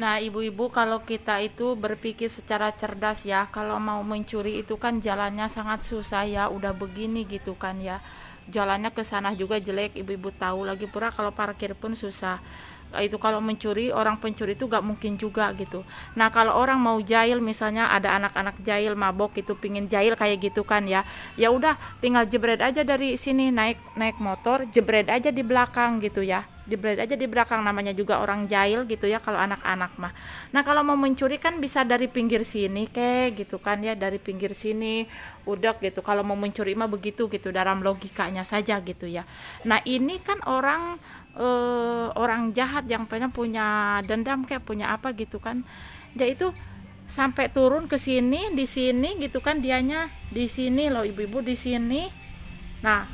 Nah, ibu-ibu, kalau kita itu berpikir secara cerdas ya, kalau mau mencuri itu kan jalannya sangat susah ya, udah begini gitu kan ya. Jalannya ke sana juga jelek, ibu-ibu tahu lagi pula kalau parkir pun susah. Itu kalau mencuri, orang pencuri itu gak mungkin juga gitu. Nah, kalau orang mau jahil, misalnya ada anak-anak jahil mabok gitu pingin jahil kayak gitu kan ya, ya udah tinggal jebret aja dari sini, naik naik motor jebret aja di belakang gitu ya, jebret aja di belakang, namanya juga orang jahil gitu ya kalau anak-anak mah. Nah, kalau mau mencuri kan bisa dari pinggir sini kayak gitu kan ya, dari pinggir sini udah gitu. Kalau mau mencuri mah begitu gitu, dalam logikanya saja gitu ya. Nah, ini kan orang jahat yang punya dendam kayak punya apa gitu kan, dia itu sampai turun ke sini, di sini gitu kan, dianya di sini loh ibu-ibu, di sini. Nah,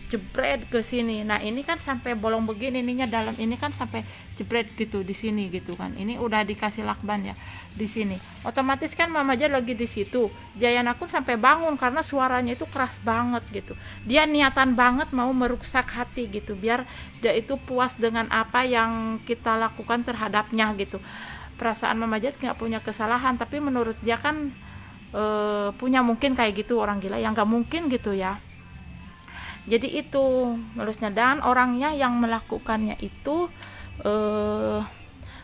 jebret ke sini. Nah, ini kan sampai bolong begini, ininya dalam ini kan sampai jebret gitu di sini gitu kan. Ini udah dikasih lakban ya di sini. Otomatis kan Mama aja lagi di situ. Jayan aku sampai bangun karena suaranya itu keras banget gitu. Dia niatan banget mau merusak hati gitu, biar dia itu puas dengan apa yang kita lakukan terhadapnya gitu. Perasaan Mama Jad nggak punya kesalahan, tapi menurut dia kan punya mungkin kayak gitu orang gila yang nggak mungkin gitu ya. Jadi itu harusnya, dan orangnya yang melakukannya itu eh,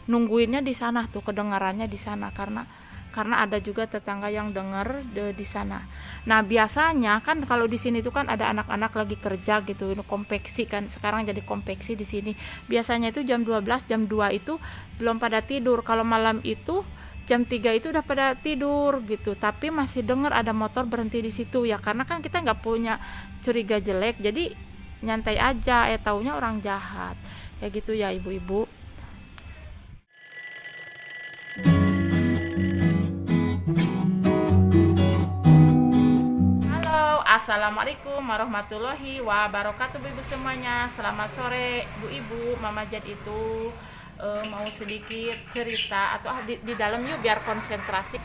nungguinnya di sana tuh, kedengarannya di sana, karena ada juga tetangga yang dengar di sana. Nah, biasanya kan kalau di sini tuh kan ada anak-anak lagi kerja gitu, ini konveksi kan, sekarang jadi konveksi di sini. Biasanya itu jam 12, jam 2 itu belum pada tidur. Kalau malam itu jam 3 itu udah pada tidur gitu, tapi masih dengar ada motor berhenti di situ ya, karena kan kita nggak punya curiga jelek, jadi nyantai aja, taunya orang jahat kayak gitu ya ibu-ibu. Halo, assalamualaikum warahmatullahi wabarakatuh ibu semuanya. Selamat sore bu ibu. Mama Jad itu mau sedikit cerita atau di dalam yuk biar konsentrasi.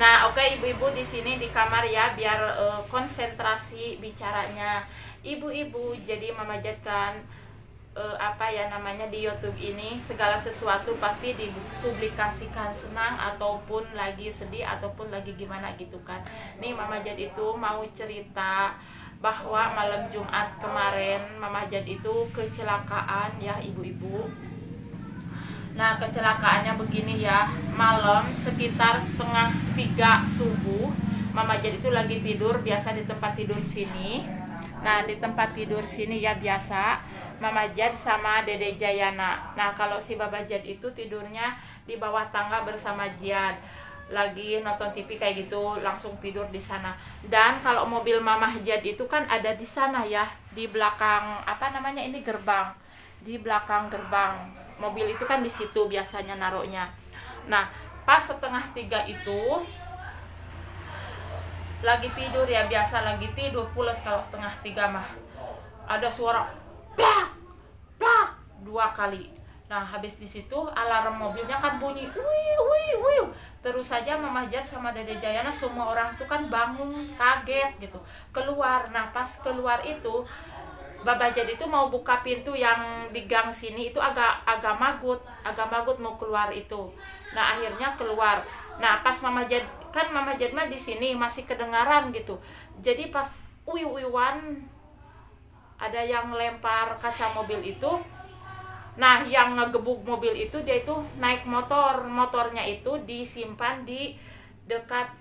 Nah, oke ibu-ibu di sini di kamar ya, biar konsentrasi bicaranya. Ibu-ibu, jadi Mama Jad kan apa ya namanya, di YouTube ini segala sesuatu pasti dipublikasikan, senang ataupun lagi sedih ataupun lagi gimana gitu kan. Nih Mama Jad itu mau cerita bahwa malam Jumat kemarin Mama Jad itu kecelakaan ya ibu-ibu. Nah, kecelakaannya begini ya, malam sekitar setengah 3 subuh, Mama Jad itu lagi tidur biasa di tempat tidur sini. Nah, di tempat tidur sini ya biasa Mama Jad sama Dede Jayana. Nah, kalau si Baba Jad itu tidurnya di bawah tangga bersama Jad. Lagi nonton TV kayak gitu, langsung tidur di sana. Dan kalau mobil Mama Jad itu kan ada di sana ya, di belakang apa namanya ini, gerbang. Di belakang gerbang. Mobil itu kan di situ biasanya naruhnya. Nah, pas setengah 3 itu lagi tidur ya, biasa lagi tidur pulas kalau setengah 3 mah. Ada suara plak plak 2 kali. Nah, habis di situ alarm mobilnya kan bunyi, wiu wiu wiu. Terus saja Mama Jad sama Dede Jayana semua orang tuh kan bangun kaget gitu. Keluar. Nah, pas keluar itu Baba Jad itu mau buka pintu yang di gang sini itu agak magut mau keluar itu. Nah, akhirnya keluar. Nah, pas Mama Jad mah di sini masih kedengaran gitu. Jadi pas wiwan ada yang lempar kaca mobil itu. Nah, yang ngegebuk mobil itu dia itu naik motornya itu disimpan di dekat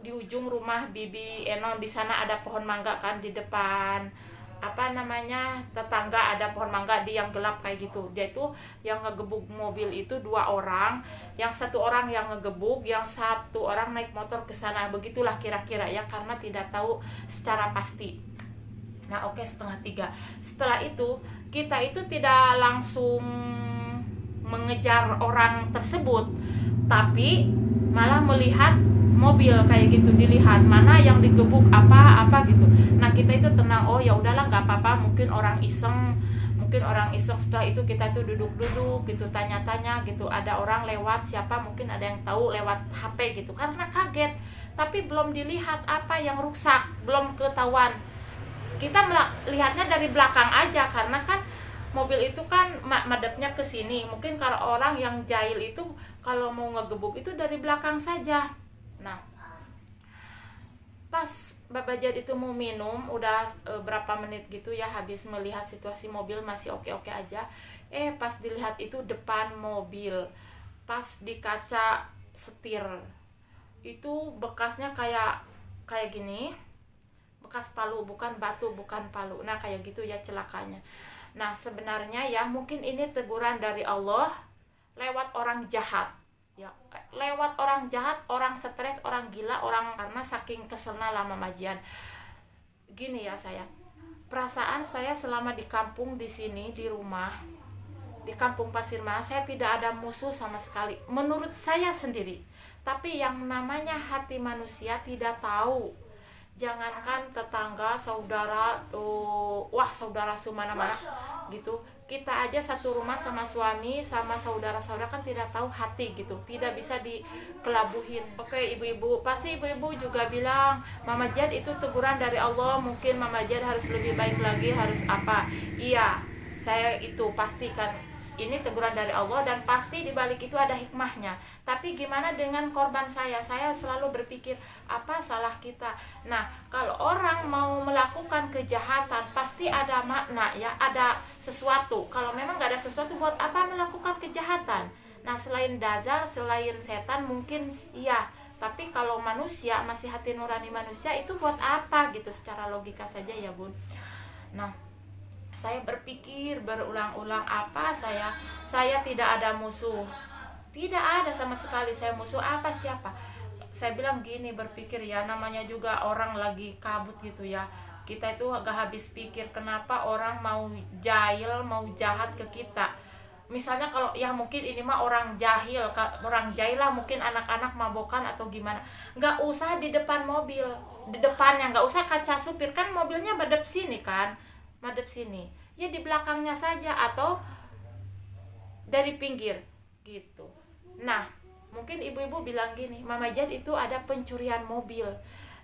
di ujung rumah Bibi Eno. Di sana ada pohon mangga kan di depan apa namanya tetangga, ada pohon mangga di yang gelap kayak gitu. Dia itu yang ngegebuk mobil itu 2 orang, yang 1 orang yang ngegebuk, yang 1 orang naik motor ke sana. Begitulah kira-kira ya, karena tidak tahu secara pasti. Nah, oke, setengah 3 setelah itu kita itu tidak langsung mengejar orang tersebut, tapi malah melihat mobil kayak gitu, dilihat mana yang digebuk apa gitu. Nah, kita itu tenang, oh ya udahlah nggak apa-apa, mungkin orang iseng. Setelah itu kita tuh duduk-duduk gitu, tanya-tanya gitu, ada orang lewat siapa, mungkin ada yang tahu lewat HP gitu, karena kaget. Tapi belum dilihat apa yang rusak, belum ketahuan. Kita lihatnya dari belakang aja, karena kan mobil itu kan madepnya ke sini. Mungkin kalau orang yang jahil itu kalau mau ngegebuk itu dari belakang saja. Nah, pas Bapak Jad itu mau minum, udah berapa menit gitu ya, habis melihat situasi mobil masih oke-oke aja. Pas dilihat itu depan mobil, pas di kaca setir itu bekasnya kayak gini, bekas palu, bukan batu, bukan palu. Nah kayak gitu ya celakanya. Nah sebenarnya ya mungkin ini teguran dari Allah lewat orang jahat ya, lewat orang jahat, orang stres, orang gila, orang karena saking keselnya lama majian. Gini ya saya, perasaan saya selama di kampung di sini di rumah di kampung Pasir Mas, saya tidak ada musuh sama sekali menurut saya sendiri. Tapi yang namanya hati manusia tidak tahu, jangankan tetangga, saudara, wah saudara semana-mana gitu, kita aja satu rumah sama suami sama saudara-saudara kan tidak tahu hati gitu, tidak bisa dikelabuhin. Oke ibu-ibu, pasti ibu-ibu juga bilang Mama Jad itu teguran dari Allah, mungkin Mama Jad harus lebih baik lagi, harus apa. Iya, saya itu pastikan ini teguran dari Allah dan pasti dibalik itu ada hikmahnya. Tapi gimana dengan korban saya selalu berpikir apa salah kita. Nah kalau orang mau melakukan kejahatan pasti ada makna ya, ada sesuatu. Kalau memang gak ada sesuatu, buat apa melakukan kejahatan? Nah selain dajjal, selain setan mungkin iya, tapi kalau manusia, masih hati nurani manusia, itu buat apa gitu, secara logika saja ya bun. Nah saya berpikir berulang-ulang, apa saya tidak ada musuh, tidak ada sama sekali saya musuh apa siapa. Saya bilang gini, berpikir ya, namanya juga orang lagi kabut gitu ya, kita itu agak habis pikir kenapa orang mau jahil, mau jahat ke kita. Misalnya kalau ya mungkin ini mah orang jahil lah, mungkin anak-anak mabokan atau gimana, nggak usah di depan mobil, di depannya nggak usah kaca supir, kan mobilnya madep sini kan, madep sini ya, di belakangnya saja atau dari pinggir gitu. Nah mungkin ibu-ibu bilang gini, Mama Jad itu ada pencurian mobil.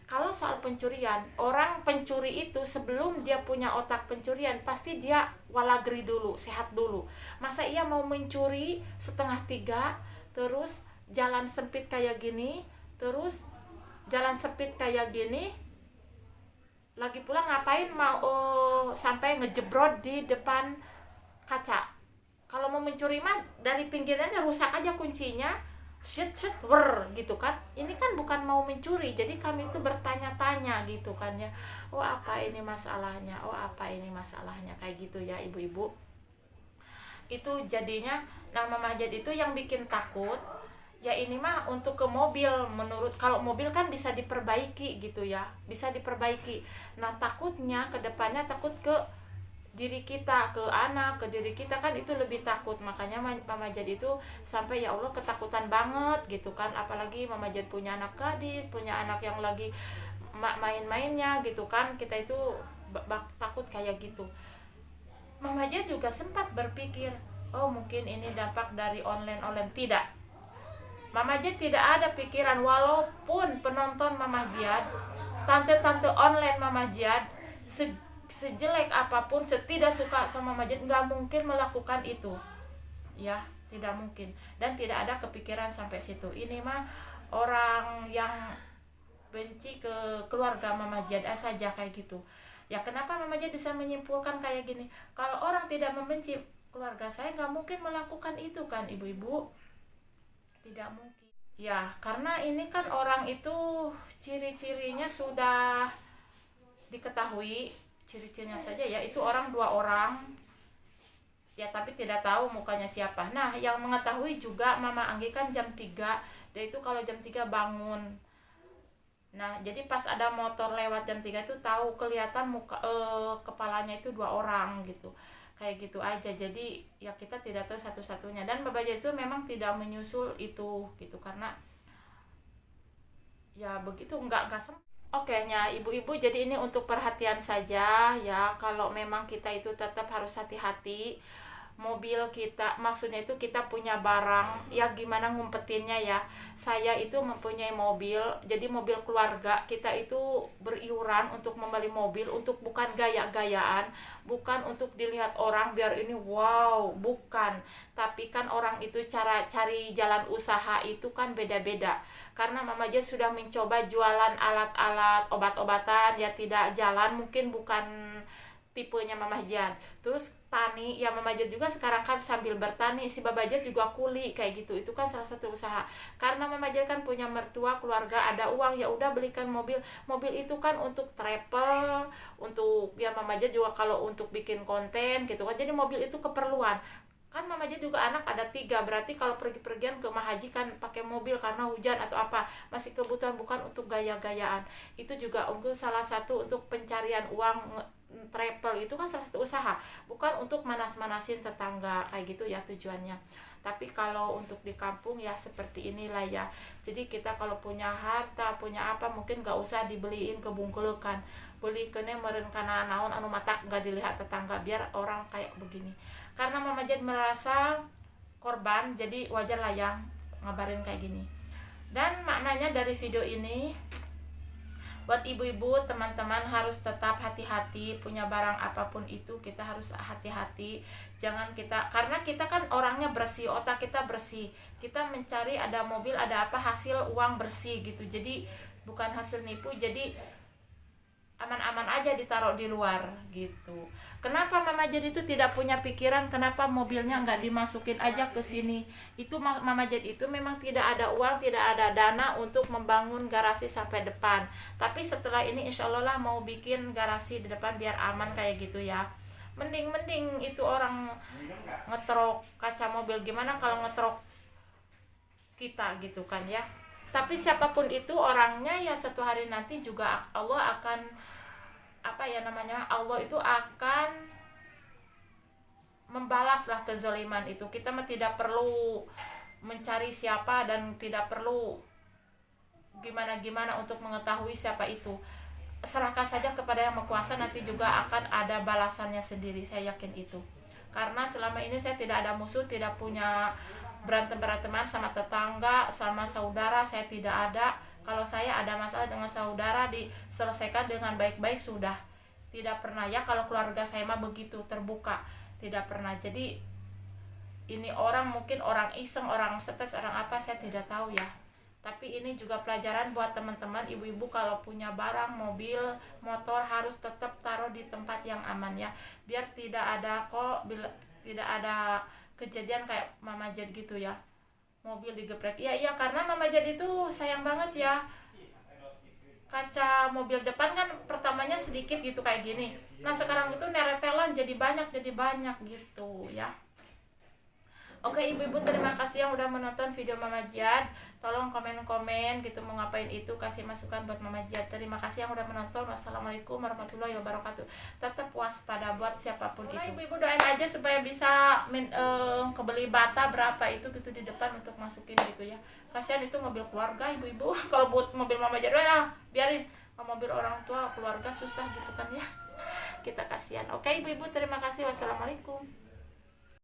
Kalau soal pencurian, orang pencuri itu sebelum dia punya otak pencurian pasti dia walagri dulu, sehat dulu. Masa ia mau mencuri 2:30 terus jalan sempit kayak gini, lagi pula ngapain mau sampai ngejebrot di depan kaca. Kalau mau mencuri mah dari pinggirnya aja, rusak aja kuncinya, shit gitu kan. Ini kan bukan mau mencuri, jadi kami itu bertanya-tanya gitu kan ya, apa ini masalahnya, kayak gitu ya ibu-ibu. Itu jadinya nama Mama Jad itu yang bikin takut ya, ini mah untuk ke mobil. Menurut, kalau mobil kan bisa diperbaiki gitu ya, bisa diperbaiki. Nah takutnya ke depannya, takut ke diri kita, ke anak, ke diri kita kan itu lebih takut. Makanya Mama Jad itu sampai ya Allah ketakutan banget gitu kan. Apalagi Mama Jad punya anak gadis, punya anak yang lagi main-mainnya gitu kan, kita itu takut kayak gitu. Mama Jad juga sempat berpikir, oh mungkin ini dampak dari online. Tidak, Mama Jad tidak ada pikiran, walaupun penonton Mama Jad, tante-tante online Mama Jad, sejelek apapun, setidak suka sama Mama Jad, nggak mungkin melakukan itu ya, tidak mungkin. Dan tidak ada kepikiran sampai situ. Ini mah orang yang benci ke keluarga Mama Jad saja kayak gitu ya. Kenapa Mama Jad bisa menyimpulkan kayak gini, kalau orang tidak membenci keluarga saya nggak mungkin melakukan itu kan ibu-ibu, tidak mungkin ya. Karena ini kan orang itu ciri-cirinya sudah diketahui, ciri-cirinya saja ya, itu orang, 2 orang ya, tapi tidak tahu mukanya siapa. Nah yang mengetahui juga Mama Anggi kan jam 3, dia itu kalau jam 3 bangun. Nah jadi pas ada motor lewat jam 3 itu tahu, kelihatan muka kepalanya itu 2 orang gitu, kayak gitu aja. Jadi ya kita tidak tahu satu-satunya. Dan Bapak Jad itu memang tidak menyusul itu gitu, karena ya begitu, enggak Oke nya ibu-ibu, jadi ini untuk perhatian saja ya, kalau memang kita itu tetap harus hati-hati mobil kita, maksudnya itu kita punya barang ya, gimana ngumpetinnya ya. Saya itu mempunyai mobil, jadi mobil keluarga kita itu beriuran untuk membeli mobil, untuk bukan gaya-gayaan, bukan untuk dilihat orang biar ini wow, bukan. Tapi kan orang itu cara cari jalan usaha itu kan beda-beda. Karena Mama Jen sudah mencoba jualan alat-alat obat-obatan ya, tidak jalan, mungkin bukan tipenya Mama Jan. Terus tani ya, Mama Jan juga sekarang kan sambil bertani, si Baba Jan juga kuli kayak gitu. Itu kan salah satu usaha. Karena Mama Jan kan punya mertua, keluarga, ada uang, ya udah belikan mobil. Mobil itu kan untuk travel, untuk ya Mama Jan juga kalau untuk bikin konten gitu kan. Jadi mobil itu keperluan. Kan Mama Jen juga anak ada 3, berarti kalau pergi-pergian ke Mahaji kan pakai mobil karena hujan atau apa, masih kebutuhan, bukan untuk gaya-gayaan. Itu juga untuk salah satu untuk pencarian uang, travel itu kan salah satu usaha, bukan untuk manas-manasin tetangga kayak gitu ya tujuannya. Tapi kalau untuk di kampung ya seperti inilah ya. Jadi kita kalau punya harta, punya apa, mungkin gak usah dibeliin kebungkulukan, beli kene meureun kana naon anu matak gak dilihat tetangga, biar orang kayak begini. Karena Mama Jen merasa korban, jadi wajar lah yang ngabarin kayak gini. Dan maknanya dari video ini, buat ibu-ibu, teman-teman harus tetap hati-hati, punya barang apapun itu kita harus hati-hati. Jangan kita, karena kita kan orangnya bersih, otak kita bersih, kita mencari ada mobil, ada apa, hasil uang bersih gitu. Jadi bukan hasil nipu, jadi aman-aman aja ditaruh di luar gitu. Kenapa Mama Jen itu tidak punya pikiran kenapa mobilnya nggak dimasukin aja ke sini? Itu Mama Jen itu memang tidak ada uang, tidak ada dana untuk membangun garasi sampai depan. Tapi setelah ini insya Allah lah mau bikin garasi di depan biar aman kayak gitu ya. Mending itu orang ngetrok kaca mobil, gimana kalau ngetrok kita gitu kan ya. Tapi siapapun itu orangnya ya, satu hari nanti juga Allah akan apa ya namanya, Allah itu akan membalaslah kezaliman itu. Kita mah tidak perlu mencari siapa dan tidak perlu gimana-gimana untuk mengetahui siapa itu. Serahkan saja kepada Yang Maha Kuasa, nanti juga akan ada balasannya sendiri, saya yakin itu. Karena selama ini saya tidak ada musuh, tidak punya berantem-beranteman sama tetangga, sama saudara, saya tidak ada. Kalau saya ada masalah dengan saudara, diselesaikan dengan baik-baik sudah. Tidak pernah ya, kalau keluarga saya mah begitu terbuka, tidak pernah. Jadi ini orang mungkin orang iseng, orang stres, orang apa, saya tidak tahu ya. Tapi ini juga pelajaran buat teman-teman ibu-ibu, kalau punya barang, mobil, motor harus tetap taruh di tempat yang aman ya, biar tidak ada tidak ada kejadian kayak Mama Jen gitu ya, mobil digeprek. Iya karena Mama Jen itu sayang banget ya, kaca mobil depan kan pertamanya sedikit gitu kayak gini, nah sekarang itu neretelan jadi banyak gitu ya. Oke ibu-ibu, terima kasih yang udah menonton video Mama Jen. Tolong komen-komen gitu mau ngapain itu, kasih masukan buat Mama Jen. Terima kasih yang udah menonton. Wassalamualaikum warahmatullahi wabarakatuh. Tetap waspada buat siapapun itu. Ibu-ibu doain aja supaya bisa kebeli bata berapa itu gitu di depan untuk masukin gitu ya. Kasihan itu mobil keluarga ibu-ibu. Kalau buat mobil Mama Jen biarin, mobil orang tua keluarga susah gitu kan ya. Kita kasihan. Oke ibu-ibu, terima kasih. Wassalamualaikum.